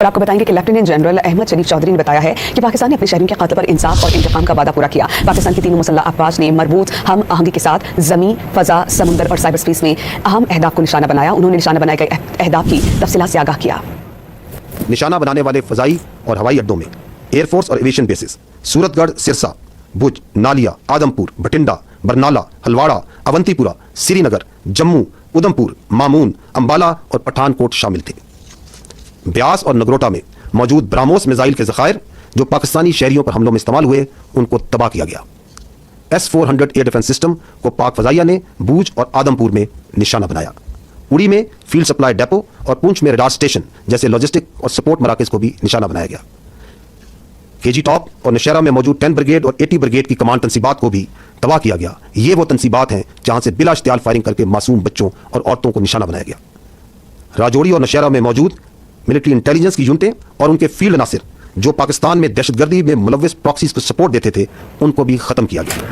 اور آپ کو بتائیں گے کہ لیفٹیننٹ جنرل احمد شریف چودھری نے بتایا ہے کہ پاکستان نے اپنے شہریوں کے قتل پر انصاف اور انتقام کا وعدہ پورا کیا۔ پاکستان کی تینوں مسلح افواج نے مربوط ہم آہنگی کے ساتھ زمین، فضا، سمندر اور سائبر اسپیس میں اہم اہداف کو نشانہ بنایا۔ انہوں نے نشانہ بنائے گئے اہداف کی تفصیلات سے آگاہ کیا۔ نشانہ بنانے والے فضائی اور ہوائی اڈوں میں ایئر فورس اور ایویشن بیسز سورت گڑھ، سرسا، بھج، نالیا، آدم پور، بھٹنڈا، برنالہ، ہلواڑہ، اونتی پورہ، سری نگر، جموں، ادھم پور، مامون، امبالہ اور پٹھان کوٹ شامل تھے۔ بیاس اور نگروٹا میں موجود براموس میزائل کے ذخائر جو پاکستانی شہریوں پر حملوں میں استعمال ہوئے ان کو تباہ کیا گیا۔ S-400 ایئر ڈیفنس سسٹم کو پاک فضائیہ نے بوجھ اور آدم پور میں نشانہ بنایا۔ اڑی میں فیلڈ سپلائی ڈیپو اور پونچھ میں ریڈار اسٹیشن جیسے لاجسٹک اور سپورٹ مراکز کو بھی نشانہ بنایا گیا۔ KG ٹاپ اور نشیرہ میں موجود 10 بریگیڈ اور 80 بریگیڈ کی کمانڈ تنصیبات کو بھی تباہ کیا گیا۔ یہ وہ تنصیبات ہیں جہاں سے بلا اشتعال فائرنگ کر کے معصوم بچوں اور عورتوں کو نشانہ بنایا گیا۔ راجوڑی اور نشیرہ میں موجود ملٹری انٹیلیجنس کی یونٹیں اور ان کے فیلڈ عناصر جو پاکستان میں دہشت گردی میں ملوث پراکسیز کو سپورٹ دیتے تھے ان کو بھی ختم کیا گیا۔